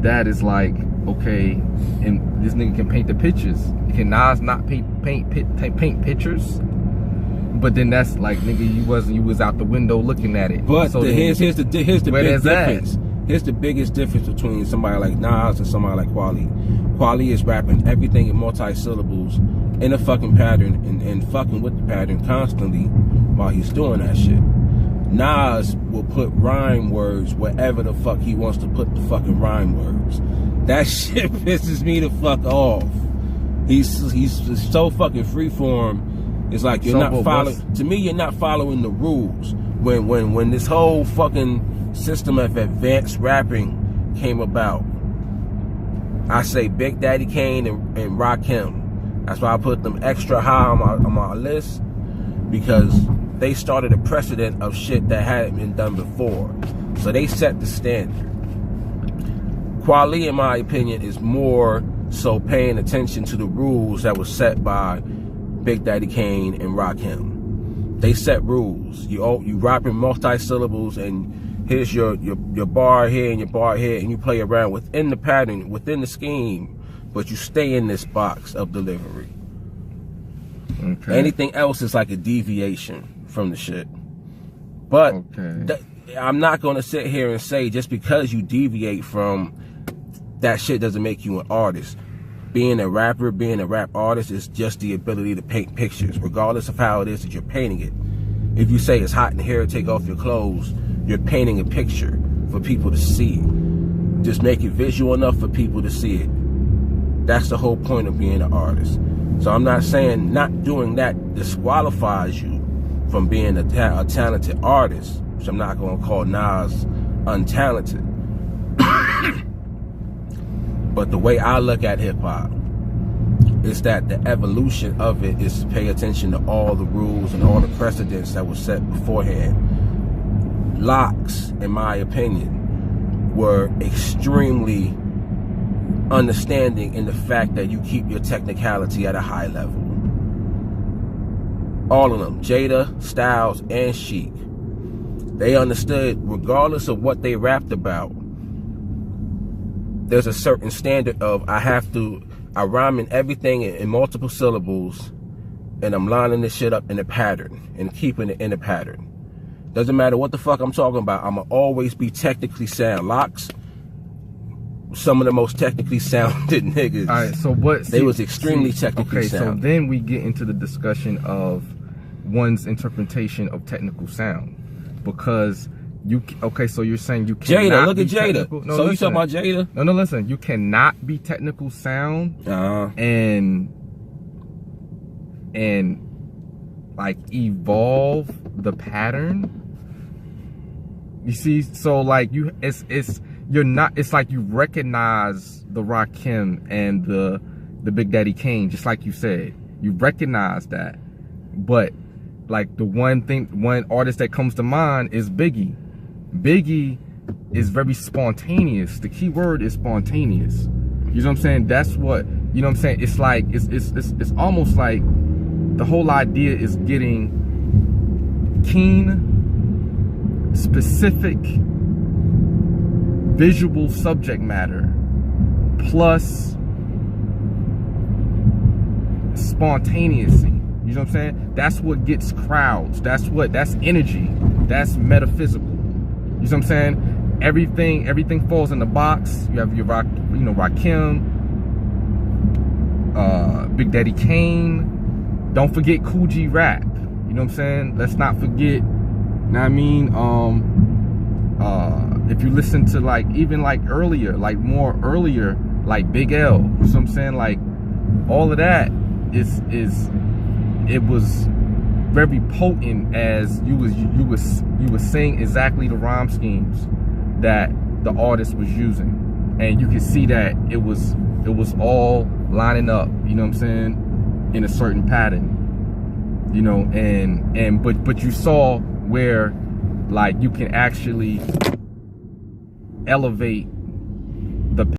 that is like, okay, and this nigga can paint the pictures. Can Nas not paint pictures? But then that's like, nigga, you was out the window looking at it. But so here's the big difference. That? Here's the biggest difference between somebody like Nas and somebody like Kweli. Kweli is rapping everything in multi-syllables in a fucking pattern and fucking with the pattern constantly while he's doing that shit. Nas will put rhyme words wherever the fuck he wants to put the fucking rhyme words. That shit pisses me the fuck off. He's so fucking freeform. It's like you're not following. To me, you're not following the rules. When this whole fucking system of advanced rapping came about, I say Big Daddy Kane and Rakim. That's why I put them extra high on my list, because they started a precedent of shit that hadn't been done before. So they set the standard. Kweli, in my opinion, is more so paying attention to the rules that were set by Big Daddy Kane and Rakim. They set rules. You rapping multi-syllables, and here's your bar here and your bar here, and you play around within the pattern, within the scheme, but you stay in this box of delivery. Okay. Anything else is like a deviation from the shit. But I'm not going to sit here and say just because you deviate from that shit doesn't make you an artist. Being a rapper, being a rap artist is just the ability to paint pictures, regardless of how it is that you're painting it. If you say it's hot in here, take off your clothes, you're painting a picture for people to see it. Just make it visual enough for people to see it. That's the whole point of being an artist. So I'm not saying not doing that disqualifies you from being a talented artist, which I'm not going to call Nas untalented. But the way I look at hip-hop is that the evolution of it is to pay attention to all the rules and all the precedents that were set beforehand. Locks, in my opinion, were extremely understanding in the fact that you keep your technicality at a high level. All of them, Jada, Styles, and Sheek, they understood regardless of what they rapped about, there's a certain standard of I rhyme in everything in multiple syllables, and I'm lining this shit up in a pattern and keeping it in a pattern. Doesn't matter what the fuck I'm talking about, I'ma always be technically sound. Locks, some of the most technically sounded niggas. All right, so what? They was extremely technically sound. So then we get into the discussion of one's interpretation of technical sound, because so you're saying you cannot Jada, look at Jada. No, so listen. you talking about Jada? No, listen. You cannot be technical sound and like evolve the pattern. You see, so like it's like you recognize the Rakim and the Big Daddy Kane, just like you said. You recognize that, but like the one artist that comes to mind is Biggie. Biggie is very spontaneous. The key word is spontaneous. You know what I'm saying? That's what, you know what I'm saying? It's like, it's almost like the whole idea is getting keen, specific, visual subject matter plus spontaneity. You know what I'm saying? That's what gets crowds. That's energy. That's metaphysical. You know what I'm saying? Everything falls in the box. You have your Rakim, Big Daddy Kane. Don't forget Kool G Rap. You know what I'm saying? Let's not forget. You know what I mean? If you listen to like even like earlier, like more earlier, like Big L. You know what I'm saying? Like all of that it was very potent, as you was saying exactly the rhyme schemes that the artist was using, and you could see that it was all lining up, you know what I'm saying, in a certain pattern, you know, but you saw where like you can actually elevate